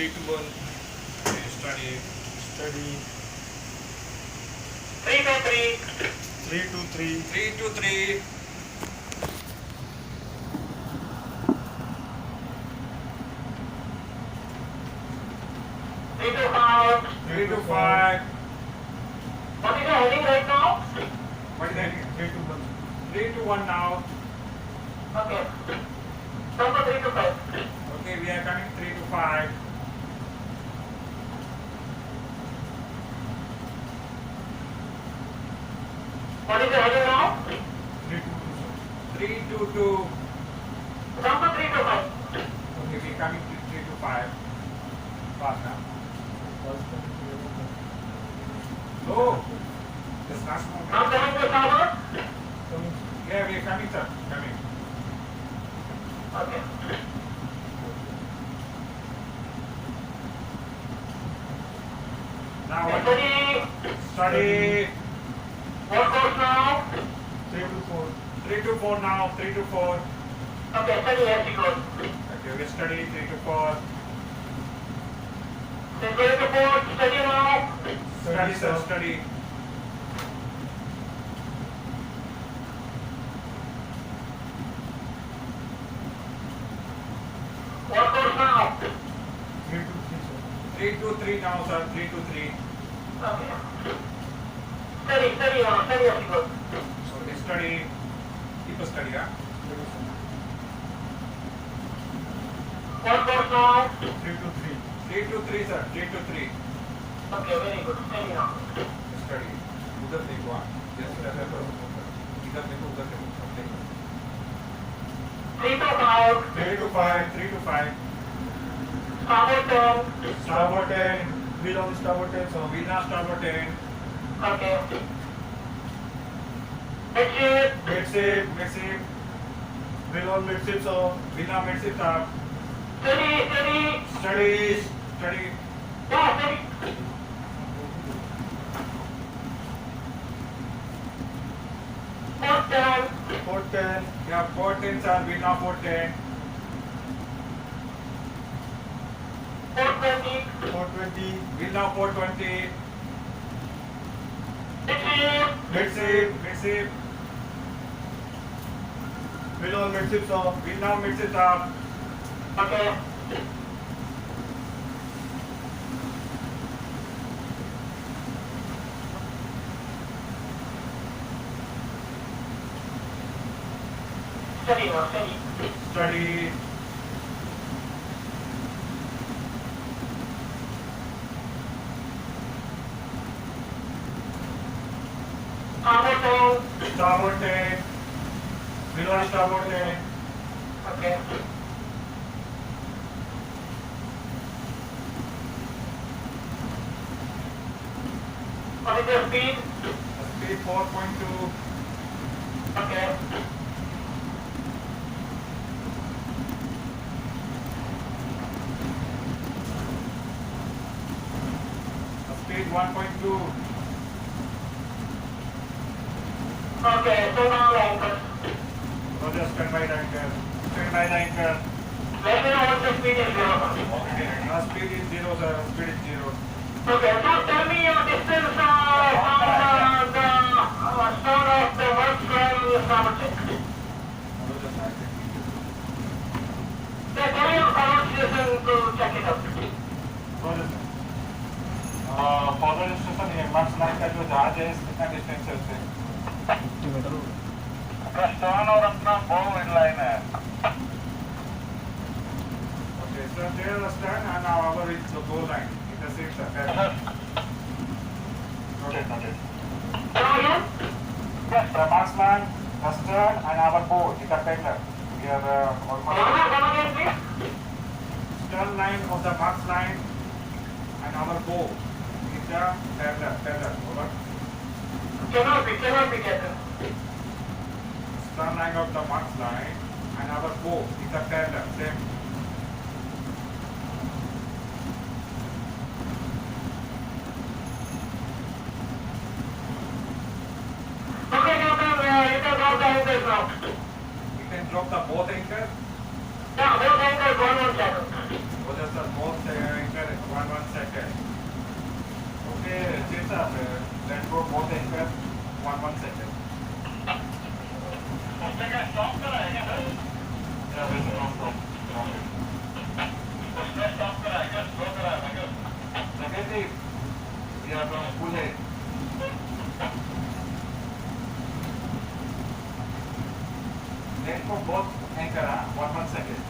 3 to 1. Okay, study. 3 to 3. 3 to 3. 3 to 3. 3 to 5. 3 to 5. What is the heading right now? What is that? 3 to 1. 3 to 1 now. Okay. Number 3 to 5. Okay, we are coming 3 to 5. What is the heading now? 3 to 3 to 2. Number 3 to 5. Okay, we are coming to 3 to 5. Fast now. 2. Oh, this last one. Now coming to starboard. Yeah, we are coming, sir. Coming. Okay. Now what? Steady. Study. What course now? 3 to 4. 3 to 4 now. 3 to 4. Okay, steady as she goes. Okay, we study 3 to 4. Then 3 to 4, steady now. Study, sir. Study. What course now? 3 to 3, sir. 3 to 3 now, sir. 3 to 3. Okay. Steady now, steady as she goes. Okay, study. Keep a study, huh? What course now? 3 to 3. 3 to 3, sir. 3 to 3. Okay, very good. Steady now. Study. उधर देखो, हाँ. जैसे रहता है इधर देखो, उधर देखो. सब देखो. 3 to 5. 3 to 5. 3 to 5. Starboard 10. Starboard 10. Wheel on starboard 10, sir. Wheel now starboard 10. Okay. Midship. Midship. Midship. Wheel on midship, sir. Wheel now midship up. Steady. Study. Study. Yeah, steady. Port 10. Port 10. Yeah, port 10, sir. Wheel now port 10. Port 20. Port 20. Wheel now port 20. Midship. Midship. Midship. Wheel on midship, sir. Wheel now midship up. Okay. Steady now, steady. Study. Starboard 10. Starboard 10. Wheel on starboard 10. Okay. What is your speed? Speed 4.2. Okay. Speed 1.2. Okay, so now anchor. Roger, stand by the anchor. Stand by the anchor. Let me know what the speed is here. Okay. Speed is 0, sir. Speed is 0. Okay, so tell me your distance from the start of the work from the starboard check. Roger, sir. Yeah, tell me your pronunciation to check it out. Roger, sir. Forward station है marks 9 का जो जहाज है कितना distance है उससे stern और अपना बो इनलाइन है Okay, so there is stern and our is the goal line. It is 6, sir. Noted, noted. Come again? Yes, the marksman, the stern and our bow is the paddler. We are almost Come again, please. stern line of the marks line and our bow is the paddler. Over. Cannot be, Captain. Stern line of the marks line and our bow is the paddler. Same. Okay, Captain, you can drop the anchors now. You can drop the both anchor. Yeah, both anchors, one channel. Roger, sir. Both anchor pull it. Let for both anchor, 1 second.